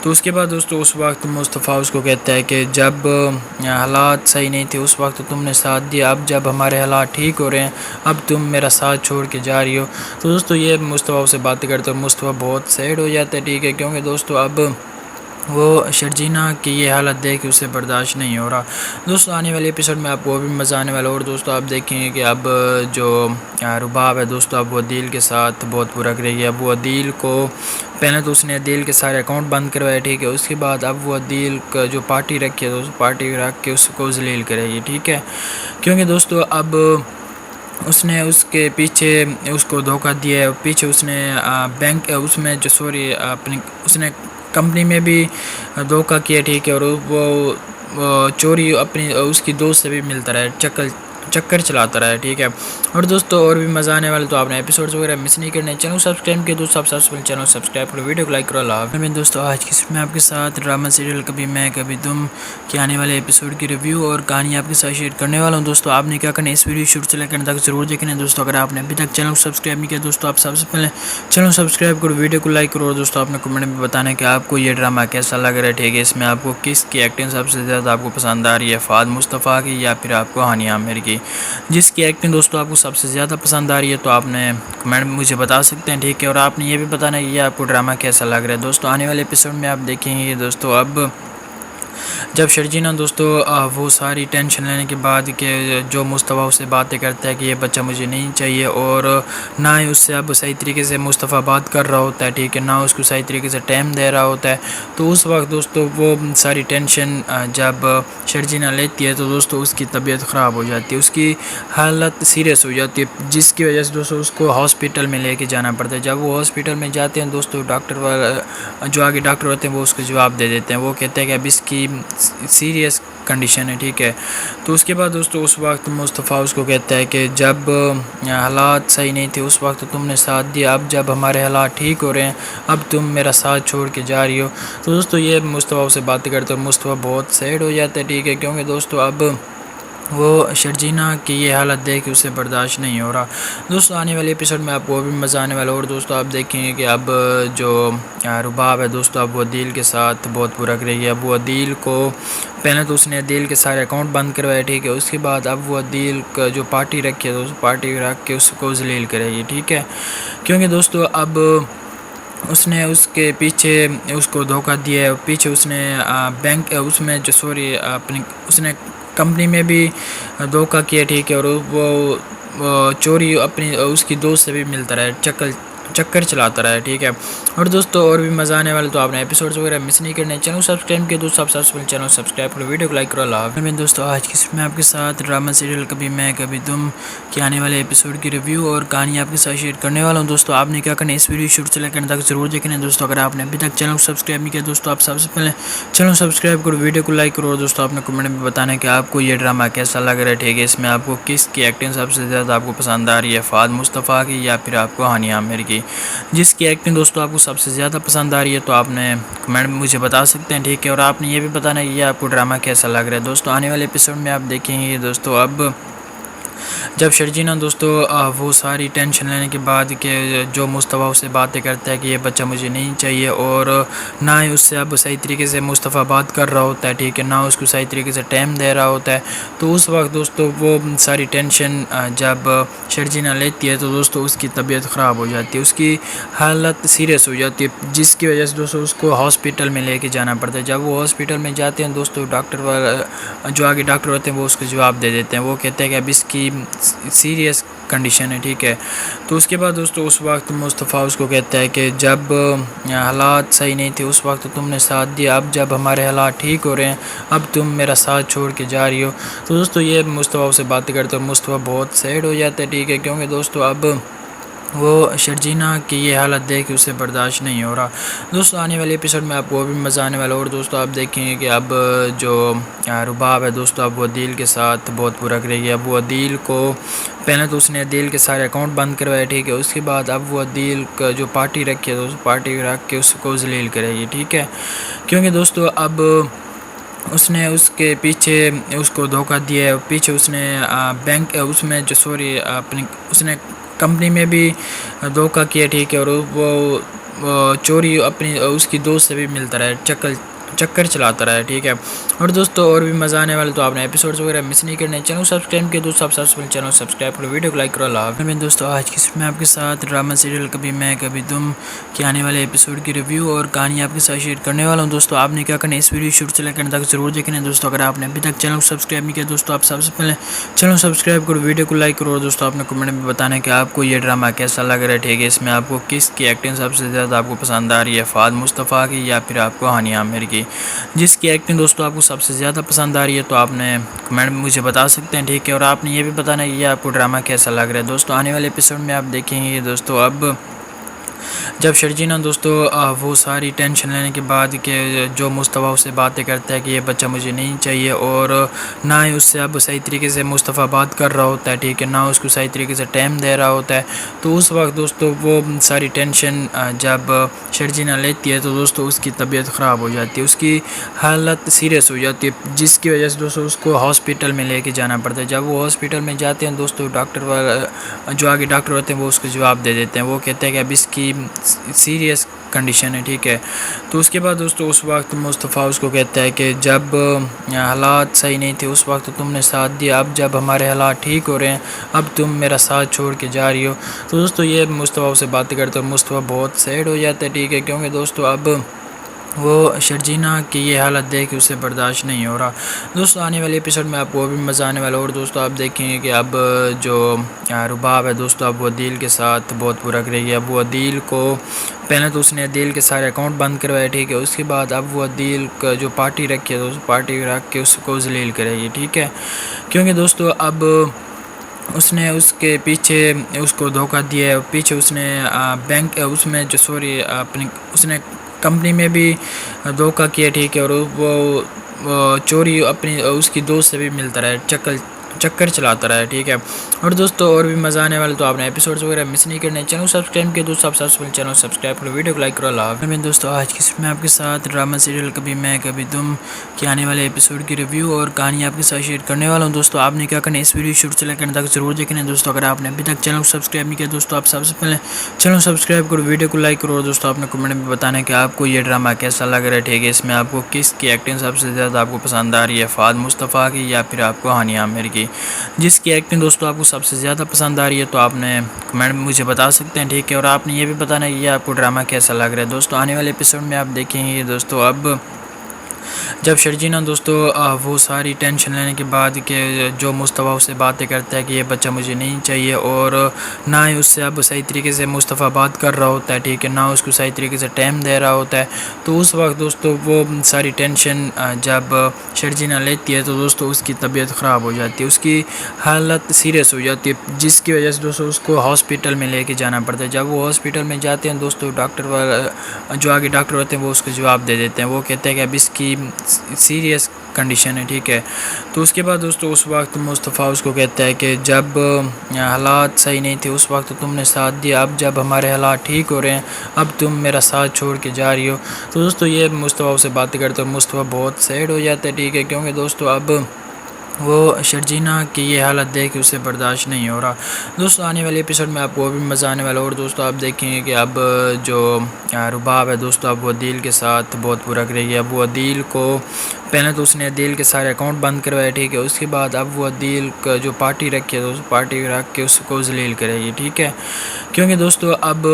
تو اس کے بعد دوستو اس وقت مصطفیٰ اس کو کہتا ہے کہ جب حالات صحیح نہیں تھے اس وقت تم نے ساتھ دیا، اب جب ہمارے حالات ٹھیک ہو رہے ہیں اب تم میرا ساتھ چھوڑ کے جا رہی ہو، تو دوستو یہ مصطفیٰ سے باتیں کرتے ہیں، مصطفیٰ بہت سیڈ ہو جاتا ہے، ٹھیک ہے، کیونکہ دوستو اب وہ شرجینا کی یہ حالت دیکھ کے اسے برداشت نہیں ہو رہا۔ دوستو آنے والے ایپیسوڈ میں آپ کو بھی مزہ آنے والا، اور دوستو آپ دیکھیں گے کہ اب جو رباب ہے دوستو اب وہ عدیل کے ساتھ بہت برا کرے گی۔ اب وہ عدیل کو پہلے تو اس نے عدیل کے سارے اکاؤنٹ بند کروائے، ٹھیک ہے، اس کے بعد اب وہ عدیل کا جو پارٹی رکھی ہے دوستو پارٹی رکھ کے اس کو ذلیل کرے گی، ٹھیک ہے، کیونکہ دوستو اب اس نے اس کے پیچھے اس کو دھوکہ دیا ہے، پیچھے اس نے بینک اس میں جو سوری اپنی اس نے کمپنی میں بھی دھوکہ کیا، ٹھیک ہے، اور وہ چوری اپنی اس کی دوست سے بھی ملتا رہا، چکر چلاتا رہا ہے، ٹھیک ہے۔ اور دوستوں اور بھی مزہ آنے والے تو آپ نے ایپیسوڈز وغیرہ مس نہیں کرنے، چینل سبسکرائب کیا دوستوں، آپ سب سے پہلے چینل سبسکرائب کرو، ویڈیو کو لائک کرو۔ اللہ حافظ دوستوں، آج کی میں آپ کے ساتھ ڈرامہ سیریل کبھی میں کبھی تم کے آنے والے ایپیسوڈ کی ریویو اور کہانی آپ کے ساتھ شیئر کرنے والا ہوں۔ دوستوں آپ نے کیا کرنا ہے، اس ویڈیو شروع سے لے کر تک ضرور دیکھنا ہے۔ دوستوں اگر آپ نے ابھی تک چینل کو سبسکرائب نہیں کیا دوستوں، آپ سب سے پہلے چینل سبسکرائب کرو، ویڈیو کو لائک کرو، اور دوستوں آپ نے کمنٹ میں بتانا ہے کہ آپ کو یہ ڈرامہ کیسا لگ رہا ہے، ٹھیک ہے۔ اس میں آپ کو کس کی ایکٹنگ سب سے زیادہ آپ کو پسند آ رہی ہے، فہد مصطفیٰ کی یا پھر آپ کو ہانیہ عامر کی، جس کی ایکٹنگ دوستوں آپ کو سب سے زیادہ پسند آ رہی ہے تو آپ نے کمنٹ میں مجھے بتا سکتے ہیں، ٹھیک ہے۔ اور آپ نے یہ بھی بتانا ہے کہ یہ آپ کو ڈرامہ کیسا لگ رہا ہے۔ دوستوں آنے والے ایپیسوڈ میں آپ دیکھیں گے دوستوں، اب جب شرجینا دوستوں وہ ساری ٹینشن لینے کے بعد کہ جو مصطفیٰ اس سے باتیں کرتا ہے کہ یہ بچہ مجھے نہیں چاہیے، اور نہ ہی اس سے اب صحیح طریقے سے مصطفیٰ بات کر رہا ہوتا ہے، ٹھیک ہے، نہ اس کو صحیح طریقے سے ٹائم دے رہا ہوتا ہے، تو اس وقت دوستوں وہ ساری ٹینشن جب شرجینا لیتی ہے تو دوستوں اس کی طبیعت خراب ہو جاتی ہے، اس کی حالت سیریس ہو جاتی ہے، جس کی وجہ سے دوستوں اس کو ہاسپٹل میں لے کے جانا پڑتا ہے۔ جب وہ ہاسپٹل میں جاتے ہیں دوستوں، ڈاکٹر جو آگے ڈاکٹر ہوتے ہیں وہ اس کو جواب دے دیتے ہیں، وہ کہتے ہیں کہ اب اس کی سیریس کنڈیشن ہے، ٹھیک ہے۔ تو اس کے بعد دوستوں اس وقت مصطفیٰ اس کو کہتا ہے کہ جب حالات صحیح نہیں تھے اس وقت تم نے ساتھ دیا، اب جب ہمارے حالات ٹھیک ہو رہے ہیں اب تم میرا ساتھ چھوڑ کے جا رہی ہو۔ تو دوستوں یہ مصطفیٰ سے بات کرتے ہیں، مصطفیٰ بہت سیڈ ہو جاتا ہے، ٹھیک ہے، کیونکہ دوستوں اب وہ شرجینا کی یہ حالت دیکھ کے اسے برداشت نہیں ہو رہا۔ دوستوں آنے والے ایپیسوڈ میں آپ کو بھی مزہ آنے والا، اور دوستوں آپ دیکھیں گے کہ اب جو رباب ہے دوستوں اب وہ عدیل کے ساتھ بہت برا کرے گی۔ اب وہ عدیل کو پہلے تو اس نے عدیل کے سارے اکاؤنٹ بند کروائے، ٹھیک ہے، اس کے بعد اب وہ عدیل کا جو پارٹی رکھی ہے دوستوں، پارٹی رکھ کے اس کو ذلیل کرے گی، ٹھیک ہے، کیونکہ دوستوں اب اس نے اس کے پیچھے اس کو دھوکہ دیا ہے، پیچھے اس نے بینک اس میں جو سوری اپنی اس نے کمپنی میں بھی دھوکہ کیا، ٹھیک ہے، اور وہ چوری اپنی اس کی دوست سے بھی ملتا رہا، چکر چلاتا رہا ہے، ٹھیک ہے۔ اور دوستوں اور بھی مزہ آنے والے تو آپ نے ایپیسوڈز وغیرہ مس نہیں کرنے، چینل سبسکرائب کیا دوستوں، آپ سب سے پہلے چینل سبسکرائب کرو، ویڈیو کو لائک کرو۔ اللہ حافظ دوستوں، آج کی میں آپ کے ساتھ ڈرامہ سیریل کبھی میں کبھی تم کے آنے والے ایپیسوڈ کی ریویو اور کہانی آپ کے ساتھ شیئر کرنے والا ہوں۔ دوستوں آپ نے کیا کرنا ہے، اس ویڈیو شروع سے لے کر تک ضرور دیکھنا ہے۔ دوستوں اگر آپ نے ابھی تک چینل کو سبسکرائب نہیں کیا دوستوں، آپ سب سے پہلے چینل سبسکرائب کرو، ویڈیو کو لائک کرو، اور دوستوں آپ نے کمنٹ میں بتانا ہے کہ آپ کو یہ ڈرامہ کیسا لگ رہا ہے، ٹھیک ہے، اس میں آپ کو کس کی ایکٹنگ سب سے زیادہ آپ کو پسند آ رہی ہے، فہد مصطفیٰ کی یا پھر آپ کو ہانیہ عامر کی، جس کی ایکٹنگ دوستوں آپ کو سب سے زیادہ پسند آ رہی ہے تو آپ نے کمنٹ میں مجھے بتا سکتے ہیں، ٹھیک ہے۔ اور آپ نے یہ بھی بتانا ہے کہ یہ آپ کو ڈرامہ کیسا لگ رہا ہے۔ دوستوں آنے والے ایپیسوڈ میں آپ دیکھیں گے دوستوں، اب جب شرجینا دوستوں وہ ساری ٹینشن لینے کے بعد کہ جو مصطفیٰ اس سے باتیں کرتا ہے کہ یہ بچہ مجھے نہیں چاہیے، اور نہ ہی اس سے اب صحیح طریقے سے مصطفیٰ بات کر رہا ہوتا ہے، ٹھیک ہے، نہ اس کو صحیح طریقے سے ٹائم دے رہا ہوتا ہے، تو اس وقت دوستوں وہ ساری ٹینشن جب شرجینا لیتی ہے تو دوستوں اس کی طبیعت خراب ہو جاتی ہے، اس کی حالت سیریس ہو جاتی ہے، جس کی وجہ سے دوستوں اس کو ہاسپٹل میں لے کے جانا پڑتا ہے۔ جب وہ ہاسپٹل میں جاتے ہیں دوستوں، ڈاکٹر جو آگے ڈاکٹر ہوتے ہیں وہ اس کو جواب دے دیتے ہیں، وہ کہتے ہیں کہ اب اس کی سیریس کنڈیشن ہے، ٹھیک ہے۔ تو اس کے بعد دوستوں اس وقت مصطفیٰ اس کو کہتا ہے کہ جب حالات صحیح نہیں تھے اس وقت تم نے ساتھ دیا، اب جب ہمارے حالات ٹھیک ہو رہے ہیں اب تم میرا ساتھ چھوڑ کے جا رہی ہو۔ تو دوستوں یہ مصطفیٰ سے باتیں کرتے ہیں، مصطفیٰ بہت سیڈ ہو جاتا ہے، ٹھیک ہے، کیونکہ دوستوں اب وہ شرجینا کی یہ حالت دیکھ کے اسے برداشت نہیں ہو رہا۔ دوستوں آنے والے ایپیسوڈ میں آپ کو بھی مزہ آنے والا، اور دوستوں آپ دیکھیں گے کہ اب جو رباب ہے دوستوں اب وہ عدیل کے ساتھ بہت برا کرے گی۔ اب وہ عدیل کو پہلے تو اس نے عدیل کے سارے اکاؤنٹ بند کروائے، ٹھیک ہے، اس کے بعد اب وہ عدیل کا جو پارٹی رکھی ہے دوستوں، پارٹی رکھ کے اس کو ذلیل کرے گی، ٹھیک ہے، کیونکہ دوستوں اب اس نے اس کے پیچھے اس کو دھوکہ دیا ہے، پیچھے اس نے بینک اس میں جو سوری اپنی اس نے کمپنی میں بھی دھوکہ کیا، ٹھیک ہے، اور وہ چوری اپنی اس کی دوست سے بھی ملتا رہا، چکر چلاتا رہا ہے، ٹھیک ہے۔ اور دوستوں اور بھی مزہ آنے والے تو آپ نے ایپیسوڈز وغیرہ مس نہیں کرنے، چینل سبسکرائب کیا دوستوں، آپ سب سے پہلے چینل سبسکرائب کرو، ویڈیو کو لائک کرو۔ اللہ حافظ دوستوں، آج کی میں آپ کے ساتھ ڈرامہ سیریل کبھی میں کبھی تم کے آنے والے ایپیسوڈ کی ریویو اور کہانی آپ کے ساتھ شیئر کرنے والا ہوں۔ دوستوں آپ نے کیا کرنا ہے، اس ویڈیو شروع سے لے کر تک ضرور دیکھنا ہے۔ دوستوں اگر آپ نے ابھی تک چینل کو سبسکرائب نہیں کیا دوستوں، آپ سب سے پہلے چینل سبسکرائب کرو، ویڈیو کو لائک کرو، اور دوستوں آپ نے کمنٹ میں بتانا ہے کہ آپ کو یہ ڈرامہ کیسا لگ رہا ہے، ٹھیک ہے، اس میں آپ کو کس کی ایکٹنگ سب سے زیادہ آپ کو پسند آ رہی ہے، فہد مصطفیٰ کی یا پھر آپ کو ہانیہ عامر کی، جس کی ایکٹنگ دوستوں آپ کو سب سے زیادہ پسند آ رہی ہے تو آپ نے کمنٹ میں مجھے بتا سکتے ہیں، ٹھیک ہے۔ اور آپ نے یہ بھی بتانا ہے کہ یہ آپ کو ڈرامہ کیسا لگ رہا ہے۔ دوستوں آنے والے ایپیسوڈ میں آپ دیکھیں گے دوستوں، اب جب شرجینا دوستو وہ ساری ٹینشن لینے کے بعد کہ جو مصطفیٰ اس سے باتیں کرتا ہے کہ یہ بچہ مجھے نہیں چاہیے، اور نہ ہی اس سے اب صحیح طریقے سے مصطفیٰ بات کر رہا ہوتا ہے، ٹھیک ہے، نہ اس کو صحیح طریقے سے ٹائم دے رہا ہوتا ہے، تو اس وقت دوستو وہ ساری ٹینشن جب شرجینا لیتی ہے تو دوستو اس کی طبیعت خراب ہو جاتی ہے، اس کی حالت سیریس ہو جاتی ہے، جس کی وجہ سے دوستو اس کو ہاسپٹل میں لے کے جانا پڑتا ہے۔ جب وہ ہاسپٹل میں جاتے ہیں دوستو، ڈاکٹر جو آگے ڈاکٹر ہوتے ہیں وہ اس کو جواب دے دیتے ہیں، وہ کہتے ہیں کہ اب اس کی سیریس کنڈیشن ہے، ٹھیک ہے۔ تو اس کے بعد دوستو اس وقت مصطفیٰ اس کو کہتا ہے کہ جب حالات صحیح نہیں تھے اس وقت تم نے ساتھ دیا، اب جب ہمارے حالات ٹھیک ہو رہے ہیں اب تم میرا ساتھ چھوڑ کے جا رہی ہو۔ تو دوستو یہ مصطفیٰ سے باتیں کرتے اور مصطفیٰ بہت سیڈ ہو جاتا ہے، ٹھیک ہے، کیونکہ دوستو اب وہ شرجینا کی یہ حالت دیکھ کے اسے برداشت نہیں ہو رہا۔ دوستو آنے والے ایپیسوڈ میں آپ کو بھی مزہ آنے والا، اور دوستو آپ دیکھیں گے کہ اب جو رباب ہے دوستو اب وہ عدیل کے ساتھ بہت برا کرے گی۔ اب وہ عدیل کو پہلے تو اس نے عدیل کے سارے اکاؤنٹ بند کروائے، ٹھیک ہے، اس کے بعد اب وہ عدیل کا جو پارٹی رکھی ہے دوستو پارٹی رکھ کے اس کو ذلیل کرے گی، ٹھیک ہے، کیونکہ دوستو اب اس نے اس کے پیچھے اس کو دھوکہ دیا ہے، پیچھے اس نے بینک اس میں جو اپنی اس نے کمپنی میں بھی دھوکہ کیا، ٹھیک ہے، اور وہ چوری اپنی اس کی دوست سے بھی ملتا رہا ہے، چکر چلاتا رہا ہے، ٹھیک ہے۔ اور دوستو اور بھی مزہ آنے والے، تو آپ نے ایپیسوڈز وغیرہ مس نہیں کرنے، چینل سبسکرائب کیا دوستو، آپ چینل سبسکرائب کرو، ویڈیو کو لائک کرو، اللہ حافظ۔ دوستو آج کی میں آپ کے ساتھ ڈرامہ سیریل کبھی میں کبھی تم کے آنے والے ایپیسوڈ کی ریویو اور کہانی آپ کے ساتھ شیئر کرنے والا ہوں۔ دوستو آپ نے کیا کرنا ہے، اس ویڈیو شروع سے لے کر تک ضرور دیکھنا ہے۔ دوستو اگر آپ نے ابھی تک چینل کو سبسکرائب نہیں کیا دوستو، آپ سب سے پہلے چینل سبسکرائب کرو، ویڈیو کو لائک کرو، اور دوستو آپ نے کمنٹ میں بتانا ہے کہ آپ کو یہ ڈرامہ کیسا لگ رہا ہے، ٹھیک ہے، اس میں آپ کو کس کی ایکٹنگ سب سے زیادہ آپ کو پسند آ رہی ہے، فہد مصطفیٰ کی یا پھر آپ کو ہانیہ عامر کی، جس کی ایکٹنگ دوستو آپ کو سب سے زیادہ پسند آ رہی ہے تو آپ نے کمنٹ میں مجھے بتا سکتے ہیں، ٹھیک ہے، اور آپ نے یہ بھی بتانا ہے کہ یہ آپ کو ڈرامہ کیسا لگ رہا ہے۔ دوستو آنے والے ایپیسوڈ میں آپ دیکھیں گے دوستو اب جب شرجینا دوستو وہ ساری ٹینشن لینے کے بعد کہ جو مصطفیٰ اس سے باتیں کرتا ہے کہ یہ بچہ مجھے نہیں چاہیے، اور نہ ہی اس سے اب صحیح طریقے سے مصطفیٰ بات کر رہا ہوتا ہے، ٹھیک ہے، نہ اس کو صحیح طریقے سے ٹائم دے رہا ہوتا ہے، تو اس وقت دوستو وہ ساری ٹینشن جب شرجینا لیتی ہے تو دوستو اس کی طبیعت خراب ہو جاتی ہے، اس کی حالت سیریس ہو جاتی ہے، جس کی وجہ سے دوستو اس کو ہاسپٹل میں لے کے جانا پڑتا ہے۔ جب وہ ہاسپٹل میں جاتے ہیں دوستو، ڈاکٹر جو آگے ڈاکٹر ہوتے ہیں وہ اس کو جواب دے دیتے ہیں، وہ کہتے ہیں کہ اب اس کی سیریس کنڈیشن ہے، ٹھیک ہے۔ تو اس کے بعد دوستو اس وقت مصطفیٰ اس کو کہتا ہے کہ جب حالات صحیح نہیں تھے اس وقت تم نے ساتھ دیا، اب جب ہمارے حالات ٹھیک ہو رہے ہیں اب تم میرا ساتھ چھوڑ کے جا رہی ہو۔ تو دوستو یہ مصطفیٰ سے باتیں کرتے اور مصطفیٰ بہت سیڈ ہو جاتا ہے، ٹھیک ہے، کیونکہ دوستو اب وہ شرجینا کی یہ حالت دیکھ کے اسے برداشت نہیں ہو رہا۔ دوستو آنے والے ایپیسوڈ میں آپ کو بھی مزہ آنے والا، اور دوستو آپ دیکھیں گے کہ اب جو رباب ہے دوستو اب وہ عدیل کے ساتھ بہت برا کرے گی۔ اب وہ عدیل کو پہلے تو اس نے عدیل کے سارے اکاؤنٹ بند کروائے، ٹھیک ہے، اس کے بعد اب وہ عدیل کا جو پارٹی رکھی ہے دوستو پارٹی رکھ کے اس کو ذلیل کرے گی، ٹھیک ہے، کیونکہ دوستو اب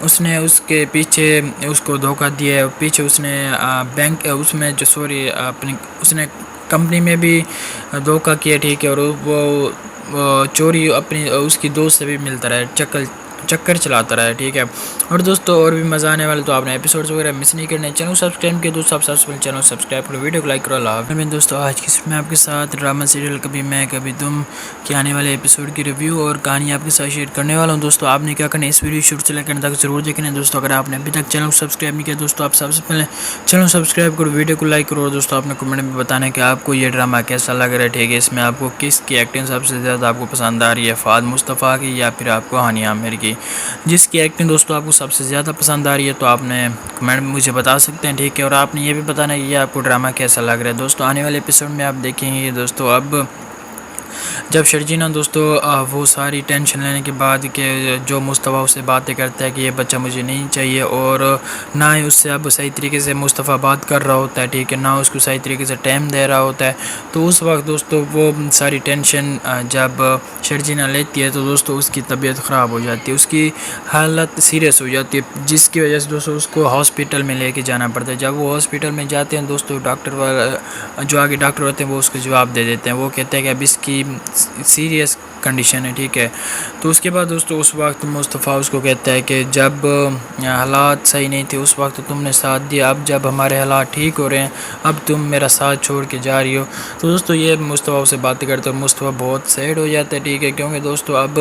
اس نے اس کے پیچھے اس کو دھوکہ دیا ہے، پیچھے اس نے بینک اس میں جو اپنی اس نے کمپنی میں بھی دھوکہ کیا، ٹھیک ہے، اور وہ چوری اپنی اس کی دوست سے بھی ملتا رہا ہے، چکر چلاتا رہا ہے، ٹھیک ہے۔ اور دوستو اور بھی مزہ آنے والے، تو آپ نے ایپیسوڈز وغیرہ مس نہیں کرنے، چینل سبسکرائب کیا دوستو، آپ چینل سبسکرائب کرو، ویڈیو کو لائک کرو، اللہ حافظ۔ دوستو آج کی میں آپ کے ساتھ ڈرامہ سیریل کبھی میں کبھی تم کے آنے والے ایپیسوڈ کی ریویو اور کہانی آپ کے ساتھ شیئر کرنے والا ہوں۔ دوستو آپ نے کیا کرنا ہے، اس ویڈیو شروع سے لے کر تک ضرور دیکھنا ہے۔ دوستو اگر آپ نے ابھی تک چینل کو سبسکرائب نہیں کیا دوستو، آپ سب سے پہلے چینل سبسکرائب کرو، ویڈیو کو لائک کرو، اور دوستو آپ نے کمنٹ میں بتانا ہے کہ آپ کو یہ ڈرامہ کیسا لگ رہا ہے، ٹھیک ہے، اس میں آپ کو کس کی ایکٹنگ سب سے زیادہ آپ کو پسند آ رہی ہے، فہد مصطفیٰ کی یا پھر آپ کو ہانیہ عامر کی، جس کی ایکٹنگ دوستو آپ کو سب سے زیادہ پسند آ رہی ہے تو آپ نے کمنٹ میں مجھے بتا سکتے ہیں، ٹھیک ہے، اور آپ نے یہ بھی بتانا ہے کہ یہ آپ کو ڈرامہ کیسا لگ رہا ہے۔ دوستو آنے والے ایپیسوڈ میں آپ دیکھیں گے دوستو اب جب شرجینا دوستو وہ ساری ٹینشن لینے کے بعد کہ جو مصطفیٰ اس سے باتیں کرتا ہے کہ یہ بچہ مجھے نہیں چاہیے، اور نہ ہی اس سے اب صحیح طریقے سے مصطفیٰ بات کر رہا ہوتا ہے، ٹھیک ہے، نہ اس کو صحیح طریقے سے ٹائم دے رہا ہوتا ہے، تو اس وقت دوستو وہ ساری ٹینشن جب شرجینا لیتی ہے تو دوستو اس کی طبیعت خراب ہو جاتی ہے، اس کی حالت سیریس ہو جاتی ہے، جس کی وجہ سے دوستو اس کو ہاسپٹل میں لے کے جانا پڑتا ہے۔ جب وہ ہاسپٹل میں جاتے ہیں دوستو، ڈاکٹر جو آگے ڈاکٹر ہوتے ہیں وہ اس کو جواب دے دیتے ہیں، وہ کہتے ہیں کہ اب اس کی سیریس کنڈیشن ہے، ٹھیک ہے۔ تو اس کے بعد دوستو اس وقت مصطفیٰ اس کو کہتا ہے کہ جب حالات صحیح نہیں تھے اس وقت تم نے ساتھ دیا، اب جب ہمارے حالات ٹھیک ہو رہے ہیں اب تم میرا ساتھ چھوڑ کے جا رہی ہو۔ تو دوستو یہ مصطفیٰ سے باتیں کرتے اور مصطفیٰ بہت سیڈ ہو جاتا ہے، ٹھیک ہے، کیونکہ دوستو اب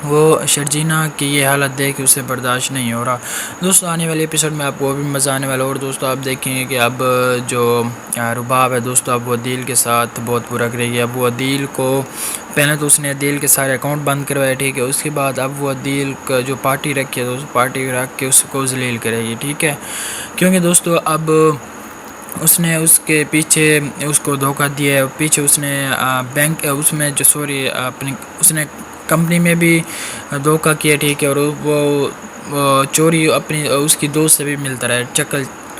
وہ شرجینا کی یہ حالت دیکھ کے اسے برداشت نہیں ہو رہا۔ دوستو آنے والے ایپیسوڈ میں آپ کو بھی مزہ آنے والا، اور دوستو آپ دیکھیں گے کہ اب جو رباب ہے دوستو اب وہ عدیل کے ساتھ بہت برا کرے گی۔ اب وہ عدیل کو پہلے تو اس نے عدیل کے سارے اکاؤنٹ بند کروائے، ٹھیک ہے، اس کے بعد اب وہ عدیل کا جو پارٹی رکھی ہے دوستو پارٹی رکھ کے اس کو ذلیل کرے گی، ٹھیک ہے، کیونکہ دوستو اب اس نے اس کے پیچھے اس کو دھوکہ دیا ہے، پیچھے اس نے بینک اس میں جو سوری اپنی اس نے کمپنی میں بھی دھوکہ کیا، ٹھیک ہے، اور وہ چوری اپنی اس کی دوست سے بھی ملتا رہا،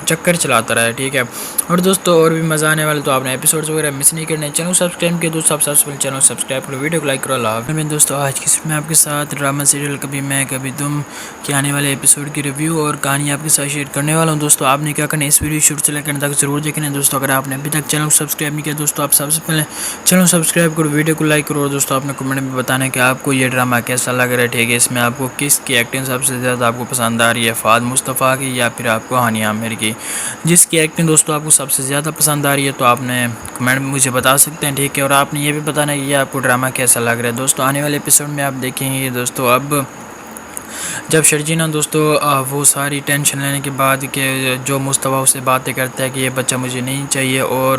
چکر چلاتا رہا ہے، ٹھیک ہے، اور دوستو اور بھی مزہ آنے والے، تو آپ نے ایپیسوڈز وغیرہ مس نہیں کرنے، چینل سبسکرائب کیا دوستو، آپ سب چینل سبسکرائب کرو، ویڈیو کو لائک کرو، اللہ حافظ۔ دوستو آج کی میں آپ کے ساتھ ڈرامہ سیریل کبھی میں کبھی تم کے آنے والے ایپیسوڈ کی ریویو اور کہانی آپ کے ساتھ شیئر کرنے والا ہوں۔ دوستو آپ نے کیا کرنا ہے، اس ویڈیو شروع سے لے کر تک ضرور دیکھنا ہے۔ دوستو اگر آپ نے ابھی تک چینل کو سبسکرائب نہیں کیا دوستو، آپ سب سے پہلے چینل سبسکرائب کرو، ویڈیو کو لائک کرو، اور دوستو آپ نے کمنٹ میں بتانا ہے کہ آپ کو یہ ڈرامہ کیسا لگ رہا ہے، ٹھیک ہے، اس میں آپ کو کس کی ایکٹنگ سب سے زیادہ آپ کو پسند آ رہی ہے، فہد مصطفیٰ کی یا پھر آپ کو ہانی عامر کی، جس کی ایکٹنگ دوستو آپ کو سب سے زیادہ پسند آ رہی ہے تو آپ نے کمنٹ میں مجھے بتا سکتے ہیں، ٹھیک ہے، اور آپ نے یہ بھی بتانا ہے کہ یہ آپ کو ڈرامہ کیسا لگ رہا ہے۔ دوستو آنے والے ایپیسوڈ میں آپ دیکھیں گے دوستو اب جب شرجینا دوستو وہ ساری ٹینشن لینے کے بعد کہ جو مصطفیٰ سے باتیں کرتا ہے کہ یہ بچہ مجھے نہیں چاہیے، اور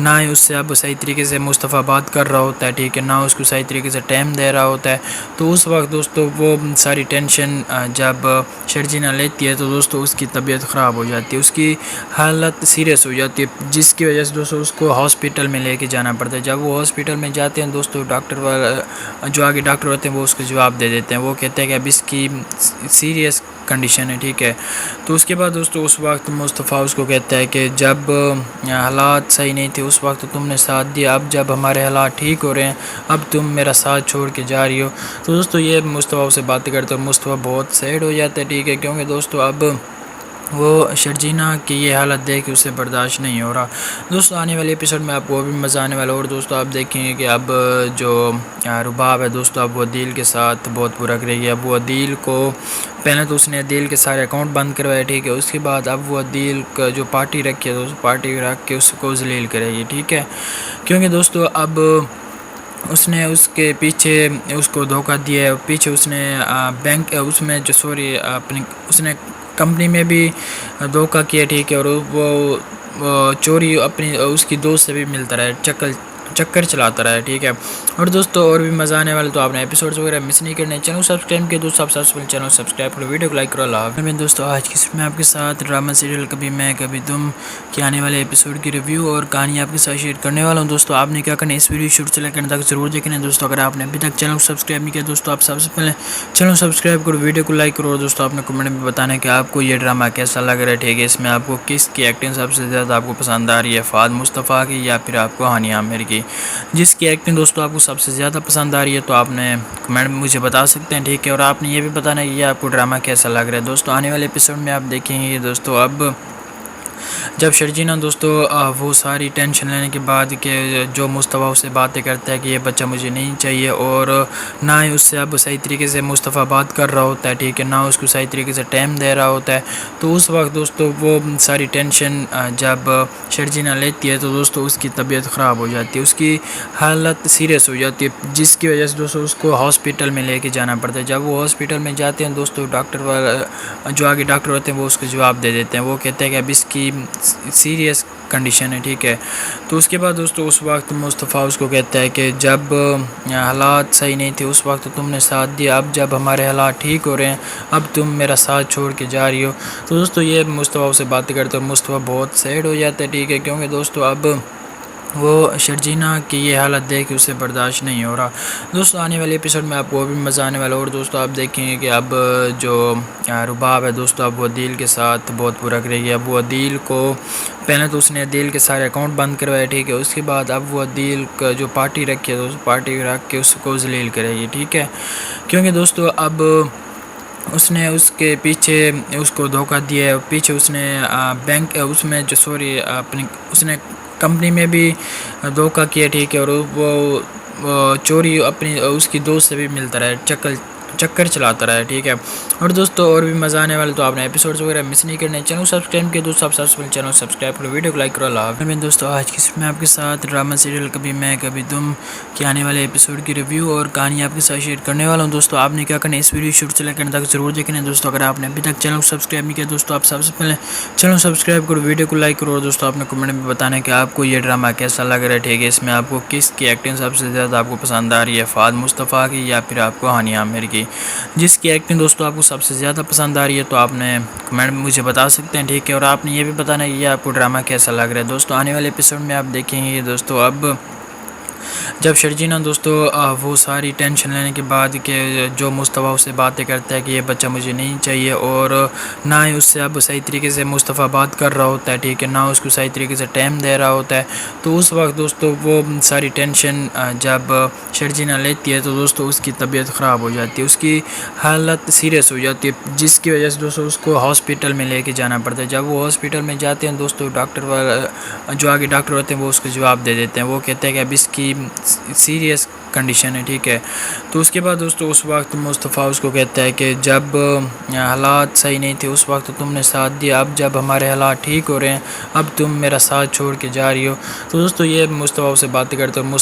نہ ہی اس سے اب صحیح طریقے سے مصطفیٰ بات کر رہا ہوتا ہے، ٹھیک ہے، نہ اس کو صحیح طریقے سے ٹائم دے رہا ہوتا ہے، تو اس وقت دوستو وہ ساری ٹینشن جب شرجینا لیتی ہے تو دوستو اس کی طبیعت خراب ہو جاتی ہے، اس کی حالت سیریس ہو جاتی ہے، جس کی وجہ سے دوستو اس کو ہاسپٹل میں لے کے جانا پڑتا ہے۔ جب وہ ہاسپٹل میں جاتے ہیں دوستو ڈاکٹر جو آگے ڈاکٹر ہوتے ہیں وہ اس کو جواب دے دیتے ہیں، وہ کہتے ہیں کہ اب اس کی سیریس کنڈیشن ہے، ٹھیک ہے، تو اس کے بعد دوستو اس وقت مصطفیٰ اس کو کہتا ہے کہ جب حالات صحیح نہیں تھے اس وقت تم نے ساتھ دیا، اب جب ہمارے حالات ٹھیک ہو رہے ہیں اب تم میرا ساتھ چھوڑ کے جا رہی ہو، تو دوستو یہ مصطفیٰ سے باتیں کرتے اور مصطفیٰ بہت سیڈ ہو جاتا ہے، ٹھیک ہے، کیونکہ دوستو اب وہ شرجینا کی یہ حالت دیکھ کے اسے برداشت نہیں ہو رہا۔ دوستو آنے والے ایپیسوڈ میں آپ کو بھی مزہ آنے والا، اور دوستو آپ دیکھیں گے کہ اب جو رباب ہے دوستو اب وہ عدیل کے ساتھ بہت برا کرے گی۔ اب وہ عدیل کو پہلے تو اس نے عدیل کے سارے اکاؤنٹ بند کروائے، ٹھیک ہے، اس کے بعد اب وہ عدیل کا جو پارٹی رکھی ہے دوستو پارٹی رکھ کے اس کو ذلیل کرے گی، ٹھیک ہے، کیونکہ دوستو اب اس نے اس کے پیچھے اس کو دھوکہ دیا ہے، پیچھے اس نے بینک اس میں جو سوری اپنی اس نے کمپنی میں بھی دھوکہ کیا، ٹھیک ہے، اور وہ چوری اپنی اس کی دوست سے بھی ملتا رہا، چکر چلاتا رہا ہے، ٹھیک ہے، اور دوستو اور بھی مزہ آنے والے، تو آپ نے ایپیسوڈز وغیرہ مس نہیں کرنے، چینل سبسکرائب کیا دوستو، آپ سب چینل سبسکرائب کرو، ویڈیو کو لائک کرو، اللہ حافظ۔ دوستو آج کی میں آپ کے ساتھ ڈرامہ سیریل کبھی میں کبھی تم کے آنے والے ایپیسوڈ کی ریویو اور کہانی آپ کے ساتھ شیئر کرنے والا ہوں۔ دوستو آپ نے کیا کرنا ہے، اس ویڈیو شروع سے لے کر تک ضرور دیکھنا ہے۔ دوستو اگر آپ نے ابھی تک چینل کو سبسکرائب نہیں کیا دوستو، آپ سب سے پہلے چینل سبسکرائب کرو، ویڈیو کو لائک کرو، اور دوستو آپ نے کمنٹ میں بتانا ہے کہ آپ کو یہ ڈرامہ کیسا لگ رہا ہے، ٹھیک ہے، اس میں آپ کو کس کی ایکٹنگ سب سے زیادہ آپ کو پسند آ رہی ہے، فہد مصطفیٰ کی یا پھر آپ کو ہانی عامر کی، جس کی ایکٹنگ دوستو آپ کو سب سے زیادہ پسند آ رہی ہے تو آپ نے کمنٹ میں مجھے بتا سکتے ہیں، ٹھیک ہے، اور آپ نے یہ بھی بتانا ہے کہ یہ آپ کو ڈرامہ کیسا لگ رہا ہے۔ دوستو آنے والے ایپیسوڈ میں آپ دیکھیں گے دوستو اب جب شرجینا دوستو وہ ساری ٹینشن لینے کے بعد کہ جو مصطفیٰ سے باتیں کرتا ہے کہ یہ بچہ مجھے نہیں چاہیے، اور نہ ہی اس سے اب صحیح طریقے سے مصطفیٰ بات کر رہا ہوتا ہے، ٹھیک ہے، نہ اس کو صحیح طریقے سے ٹائم دے رہا ہوتا ہے، تو اس وقت دوستو وہ ساری ٹینشن جب شرجینا لیتی ہے تو دوستو اس کی طبیعت خراب ہو جاتی ہے، اس کی حالت سیریس ہو جاتی ہے، جس کی وجہ سے دوستو اس کو ہاسپٹل میں لے کے جانا پڑتا ہے۔ جب وہ ہاسپٹل میں جاتے ہیں دوستو ڈاکٹر جو آگے ڈاکٹر ہوتے ہیں وہ اس کو جواب دے دیتے ہیں، وہ کہتے ہیں کہ اب اس کی سیریس کنڈیشن ہے، ٹھیک ہے، تو اس کے بعد دوستو اس وقت مصطفیٰ اس کو کہتا ہے کہ جب حالات صحیح نہیں تھے اس وقت تم نے ساتھ دیا، اب جب ہمارے حالات ٹھیک ہو رہے ہیں اب تم میرا ساتھ چھوڑ کے جا رہی ہو، تو دوستو یہ مصطفیٰ سے باتیں کرتے اور مصطفیٰ بہت سیڈ ہو جاتا ہے، ٹھیک ہے، کیونکہ دوستو اب وہ شرجینا کی یہ حالت دیکھ کے اسے برداشت نہیں ہو رہا۔ دوستو آنے والے ایپیسوڈ میں آپ کو بھی مزہ آنے والا، اور دوستو آپ دیکھیں گے کہ اب جو رباب ہے دوستو اب وہ عدیل کے ساتھ بہت برا کرے گی۔ اب وہ عدیل کو پہلے تو اس نے عدیل کے سارے اکاؤنٹ بند کروائے، ٹھیک ہے، اس کے بعد اب وہ عدیل کا جو پارٹی رکھی ہے دوستو پارٹی رکھ کے اس کو ذلیل کرے گی، ٹھیک ہے، کیونکہ دوستو اب اس نے اس کے پیچھے اس کو دھوکہ دیا ہے، پیچھے اس نے بینک اس میں جو سوری اپنی اس نے کمپنی میں بھی دھوکہ کیا، ٹھیک ہے، اور وہ چوری اپنی اس کی دوست سے بھی ملتا رہا، چکر چلاتا رہا ہے، ٹھیک ہے. اور دوستوں اور بھی مزہ آنے والے تو آپ نے ایپیسوڈز وغیرہ مس نہیں کرنے. چینل سبسکرائب کیا دوستوں، آپ سب سے پہلے چینل سبسکرائب کرو، ویڈیو کو لائک کرو. اللہ دوستوں آج کی میں آپ کے ساتھ ڈرامہ سیریل کبھی میں کبھی تم کے آنے والے ایپیسوڈ کی ریویو اور کہانی آپ کے ساتھ شیئر کرنے والا ہوں. دوستوں آپ نے کیا کرنا ہے، اس ویڈیو شروع سے لے کر تک ضرور دیکھنا ہے. دوستوں اگر آپ نے ابھی تک چینل کو سبسکرائب نہیں کیا دوستوں، آپ سب سے پہلے چینل سبسکرائب کرو، ویڈیو کو لائک کرو. اور دوستوں آپ نے کمنٹ میں بتانا ہے کہ آپ کو یہ ڈرامہ کیسا لگ رہا ہے، ٹھیک ہے. اس میں آپ کو کس کی ایکٹنگ سب سے زیادہ آپ کو پسند آ رہی ہے، فہد مصطفیٰ کی یا پھر آپ کو ہانیہ عامر کی. جس کی ایکٹنگ دوستوں آپ کو سب سے زیادہ پسند آ رہی ہے تو آپ نے کمنٹ میں مجھے بتا سکتے ہیں، ٹھیک ہے. اور آپ نے یہ بھی بتانا ہے کہ یہ آپ کو ڈرامہ کیسا لگ رہا ہے. دوستوں آنے والے ایپیسوڈ میں آپ دیکھیں گے دوستوں اب جب شرجینا دوستوں وہ ساری ٹینشن لینے کے بعد کہ جو مصطفیٰ اس سے باتیں کرتا ہے کہ یہ بچہ مجھے نہیں چاہیے، اور نہ ہی اس سے اب صحیح طریقے سے مصطفیٰ بات کر رہا ہوتا ہے، ٹھیک ہے، نہ اس کو صحیح طریقے سے ٹائم دے رہا ہوتا ہے. تو اس وقت دوستوں وہ ساری ٹینشن جب شرجینا لیتی ہے تو دوستوں اس کی طبیعت خراب ہو جاتی ہے، اس کی حالت سیریس ہو جاتی ہے، جس کی وجہ سے دوستوں اس کو ہاسپٹل میں لے کے جانا پڑتا ہے. جب وہ ہاسپٹل میں جاتے ہیں دوستوں ڈاکٹر جو آگے ڈاکٹر ہوتے ہیں وہ اس کو جواب دے دیتے ہیں، وہ کہتے ہیں کہ اب اس کی سیریس کنڈیشن ہے، ٹھیک ہے. تو اس کے بعد دوستوں اس وقت مصطفیٰ اس کو کہتا ہے کہ جب حالات صحیح نہیں تھے اس وقت تم نے ساتھ دیا، اب جب ہمارے حالات ٹھیک ہو رہے ہیں اب تم میرا ساتھ چھوڑ کے جا رہی ہو. تو دوستوں یہ مصطفیٰ سے باتیں کرتے ہیں.